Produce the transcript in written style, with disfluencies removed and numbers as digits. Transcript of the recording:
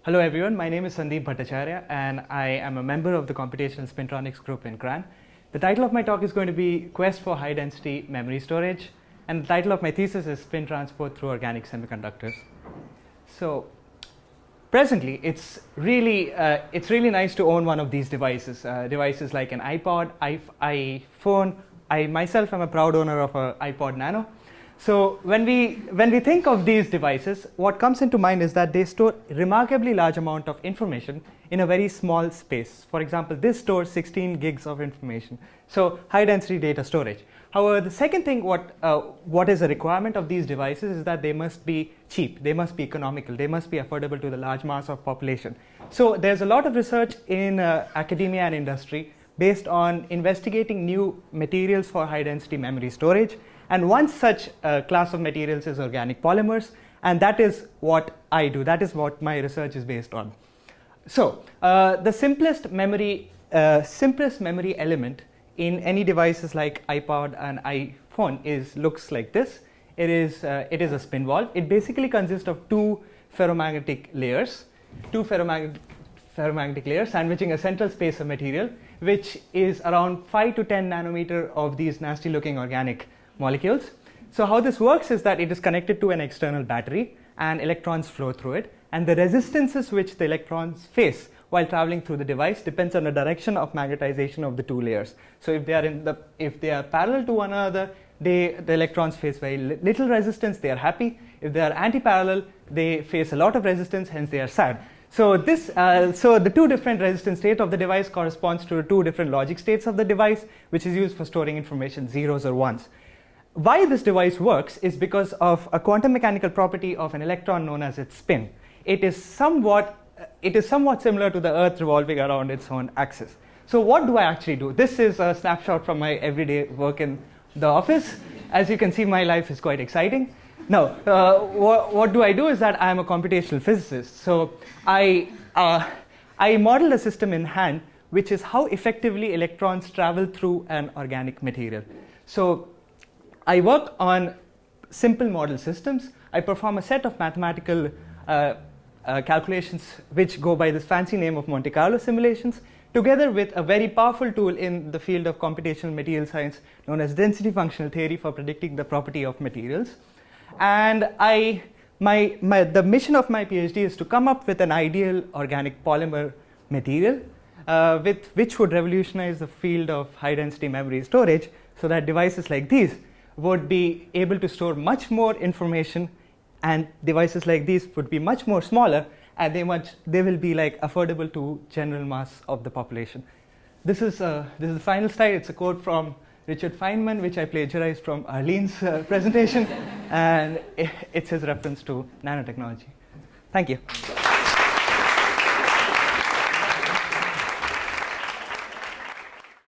Hello everyone, my name is Sandip Bhattacharya and I am a member of the computational spintronics group in CRANN. The title of my talk is going to be Quest for High Density Memory Storage, and the title of my thesis is Spin Transport Through Organic Semiconductors. So presently it's really nice to own one of these devices, devices like an iPod, iPhone. I myself am a proud owner of an iPod Nano. So when we think of these devices, what comes into mind is that they store remarkably large amount of information in a very small space. For example, this stores 16 gigs of information. So high density data storage. However, the second thing what is a requirement of these devices is that they must be cheap, they must be economical, they must be affordable to the large mass of population. So there's a lot of research in academia and industry based on investigating new materials for high density memory storage. And one such class of materials is organic polymers, and that is what I do. That is what my research is based on. So the simplest memory element in any devices like iPod and iPhone looks like this. It is a spin valve. It basically consists of two ferromagnetic layers sandwiching a central spacer material, which is around 5 to 10 nanometer of these nasty looking organic molecules. So how this works is that it is connected to an external battery and electrons flow through it, and the resistances which the electrons face while traveling through the device depends on the direction of magnetization of the two layers. So if they are parallel to one another, the electrons face very little resistance, they are happy. If they are anti-parallel, they face a lot of resistance, hence they are sad. So the two different resistance states of the device corresponds to two different logic states of the device, which is used for storing information, zeros or ones. Why this device works is because of a quantum mechanical property of an electron known as its spin. It is somewhat similar to the Earth revolving around its own axis. So what do I actually do? This is a snapshot from my everyday work in the office. As you can see, my life is quite exciting. Now, what do I do is that I am a computational physicist. So I model a system in hand, which is how effectively electrons travel through an organic material. So I work on simple model systems. I perform a set of mathematical calculations which go by this fancy name of Monte Carlo simulations, together with a very powerful tool in the field of computational material science known as density functional theory for predicting the property of materials. And the mission of my PhD is to come up with an ideal organic polymer material which would revolutionize the field of high density memory storage, so that devices like these would be able to store much more information, and devices like these would be much more smaller, and they will be like affordable to general mass of the population. This is the final slide. It's a quote from Richard Feynman, which I plagiarized from Arlene's presentation, and it's his reference to nanotechnology. Thank you.